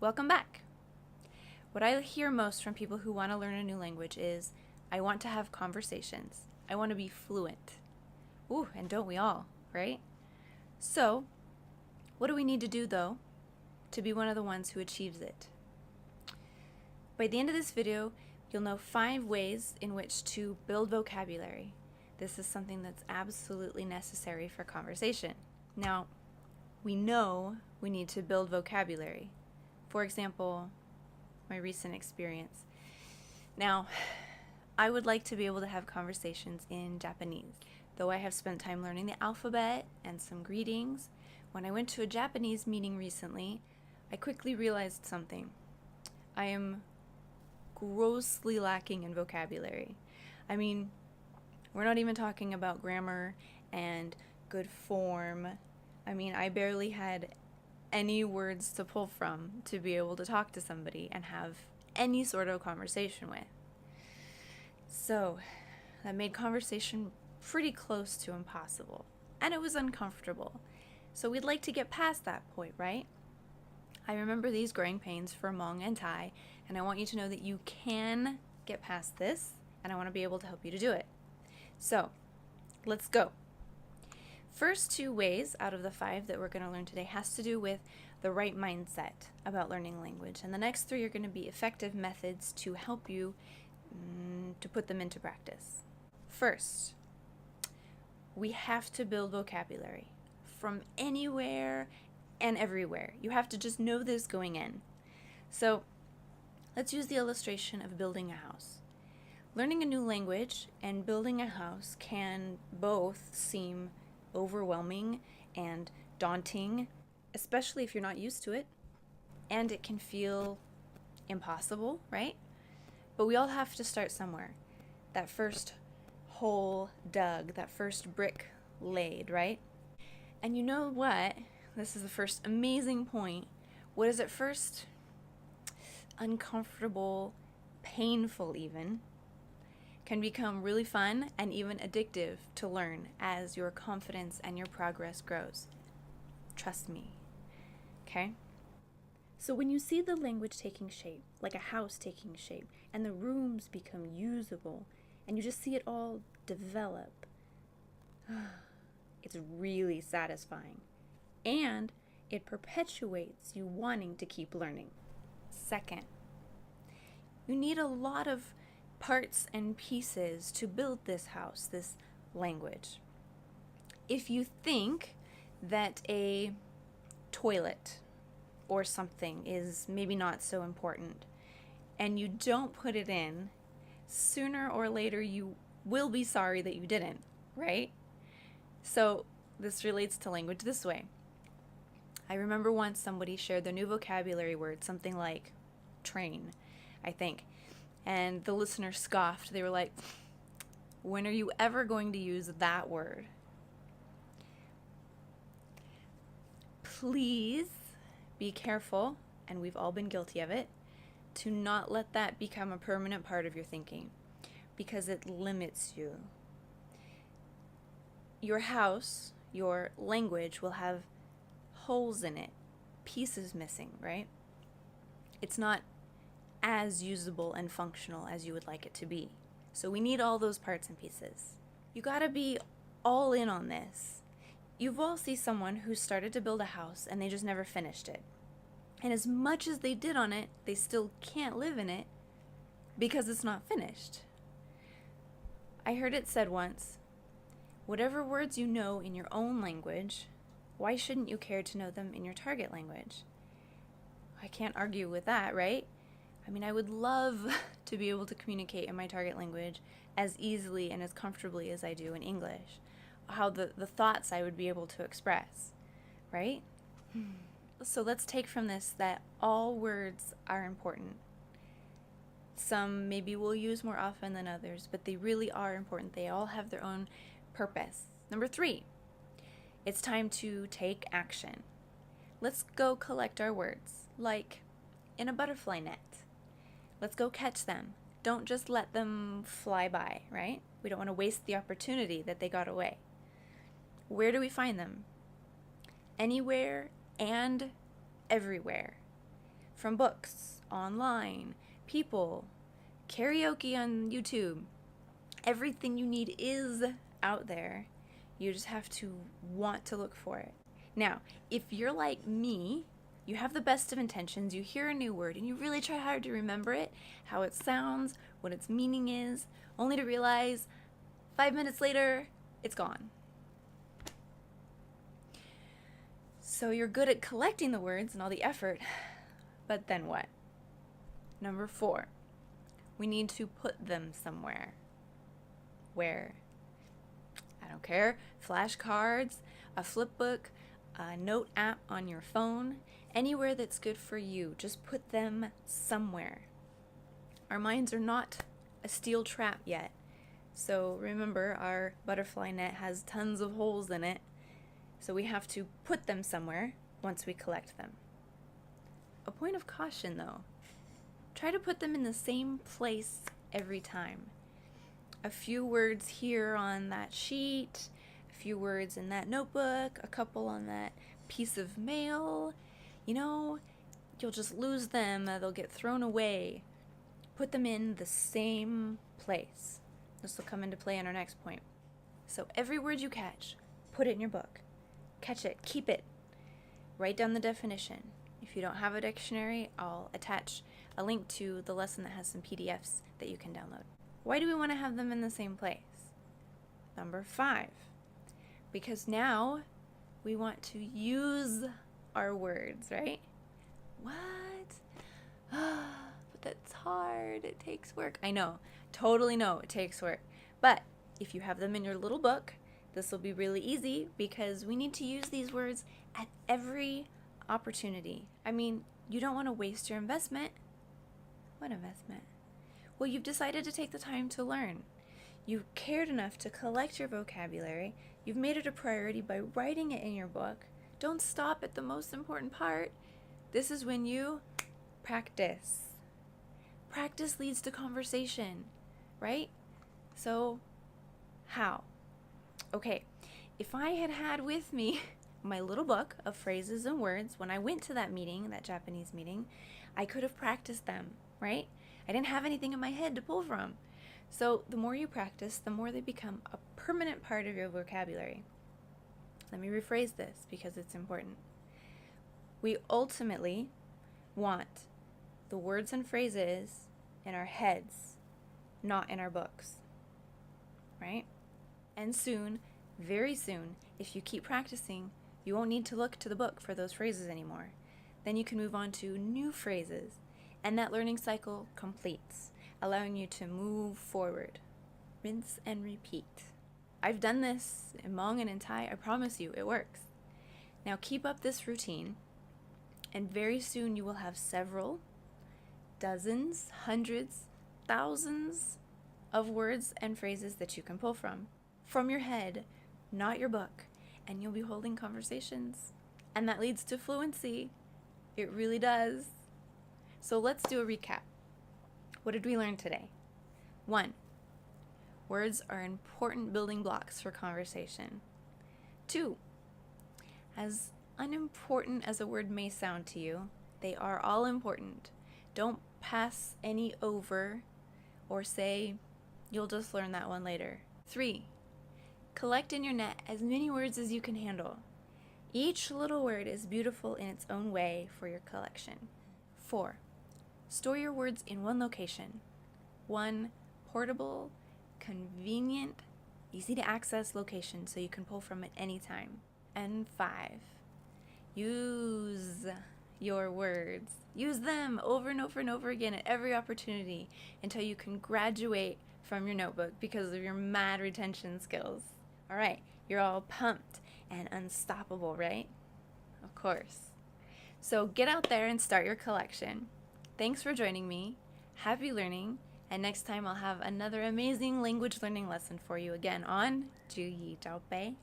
Welcome back. What I hear most from people who want to learn a new language is, I want to have conversations. I want to be fluent. Ooh, and don't we all, right? So, what do we need to do though to be one of the ones who achieves it? By the end of this video, you'll know 5 ways in which to build vocabulary. This is something that's absolutely necessary for conversation. Now, we know we need to build vocabulary. For example, my recent experience. Now, I would like to be able to have conversations in Japanese. Though I have spent time learning the alphabet and some greetings, when I went to a Japanese meeting recently, I quickly realized something. I am grossly lacking in vocabulary. I mean, we're not even talking about grammar and good form. I mean, I barely had any words to pull from to be able to talk to somebody and have any sort of conversation with. So that made conversation pretty close to impossible, and it was uncomfortable. So we'd like to get past that point, right? I remember these growing pains for Hmong and Thai, and I want you to know that you can get past this, and I want to be able to help you to do it. So let's go. First 2 ways out of the 5 that we're going to learn today has to do with the right mindset about learning language, and the next 3 are going to be effective methods to help you to put them into practice. First, we have to build vocabulary from anywhere and everywhere. You have to just know this going in. So let's use the illustration of building a house. Learning a new language and building a house can both seem overwhelming and daunting, especially if you're not used to it, and it can feel impossible, right? But we all have to start somewhere. That first hole dug, that first brick laid, right? And you know what? This is the first amazing point. What is at first uncomfortable, painful even, can become really fun and even addictive to learn as your confidence and your progress grows. Trust me. Okay? So when you see the language taking shape, like a house taking shape, and the rooms become usable, and you just see it all develop, it's really satisfying. And it perpetuates you wanting to keep learning. Second, you need a lot of parts and pieces to build this house, this language. If you think that a toilet or something is maybe not so important and you don't put it in, sooner or later you will be sorry that you didn't, right? So this relates to language this way. I remember once somebody shared their new vocabulary word, something like train, I think. And the listener scoffed. They were like, when are you ever going to use that word? Please be careful, and we've all been guilty of it, to not let that become a permanent part of your thinking, because it limits you. Your house, your language will have holes in it, pieces missing, right? It's not as usable and functional as you would like it to be. So we need all those parts and pieces. You gotta be all in on this. You've all seen someone who started to build a house and they just never finished it. And as much as they did on it, they still can't live in it because it's not finished. I heard it said once, whatever words you know in your own language, why shouldn't you care to know them in your target language? I can't argue with that, right? I mean, I would love to be able to communicate in my target language as easily and as comfortably as I do in English. How the thoughts I would be able to express, right? So let's take from this that all words are important. Some maybe we'll use more often than others, but they really are important. They all have their own purpose. Number 3, it's time to take action. Let's go collect our words, like in a butterfly net. Let's go catch them. Don't just let them fly by, right? We don't want to waste the opportunity that they got away. Where do we find them? Anywhere and everywhere. from books, online, people, karaoke on YouTube. Everything you need is out there. You just have to want to look for it. Now, if you're like me, you have the best of intentions, you hear a new word, and you really try hard to remember it, how it sounds, what its meaning is, only to realize 5 minutes later, it's gone. So you're good at collecting the words and all the effort, but then what? Number 4, we need to put them somewhere. Where? I don't care. Flashcards, a flip book, a note app on your phone, anywhere that's good for you. Just put them somewhere. Our minds are not a steel trap yet. So remember, our butterfly net has tons of holes in it. So we have to put them somewhere once we collect them. A point of caution though, try to put them in the same place every time. A few words here on that sheet, a few words in that notebook, a couple on that piece of mail. You'll just lose them, they'll get thrown away. Put them in the same place. This will come into play in our next point. So every word you catch, put it in your book. Catch it, keep it. Write down the definition. If you don't have a dictionary, I'll attach a link to the lesson that has some PDFs that you can download. Why do we want to have them in the same place? Number 5, because now we want to use our words, right? What? But that's hard. It takes work. I know. Totally know it takes work. But if you have them in your little book, this will be really easy because we need to use these words at every opportunity. I mean, you don't want to waste your investment. What investment? Well, you've decided to take the time to learn. You've cared enough to collect your vocabulary. You've made it a priority by writing it in your book. Don't stop at the most important part. This is when you practice. Practice leads to conversation, right? So, how? Okay, if I had with me my little book of phrases and words when I went to that meeting, that Japanese meeting, I could have practiced them, right? I didn't have anything in my head to pull from. So the more you practice, the more they become a permanent part of your vocabulary. Let me rephrase this because it's important. We ultimately want the words and phrases in our heads, not in our books, right? And soon, very soon, if you keep practicing, you won't need to look to the book for those phrases anymore. Then you can move on to new phrases, and that learning cycle completes, allowing you to move forward. Rinse and repeat. I've done this in Hmong and in Thai. I promise you, it works. Now keep up this routine, and very soon you will have several, dozens, hundreds, thousands of words and phrases that you can pull from your head, not your book, and you'll be holding conversations. And that leads to fluency. It really does. So let's do a recap. What did we learn today? 1, words are important building blocks for conversation. 2, as unimportant as a word may sound to you, they are all important. Don't pass any over or say, you'll just learn that one later. 3, collect in your net as many words as you can handle. Each little word is beautiful in its own way for your collection. 4, store your words in one location. One portable, convenient, easy to access location so you can pull from it anytime. And 5, use your words. Use them over and over and over again at every opportunity until you can graduate from your notebook because of your mad retention skills. All right, you're all pumped and unstoppable, right? Of course. So get out there and start your collection. Thanks for joining me. Happy learning. And next time I'll have another amazing language learning lesson for you again on Ju Yi Dawb.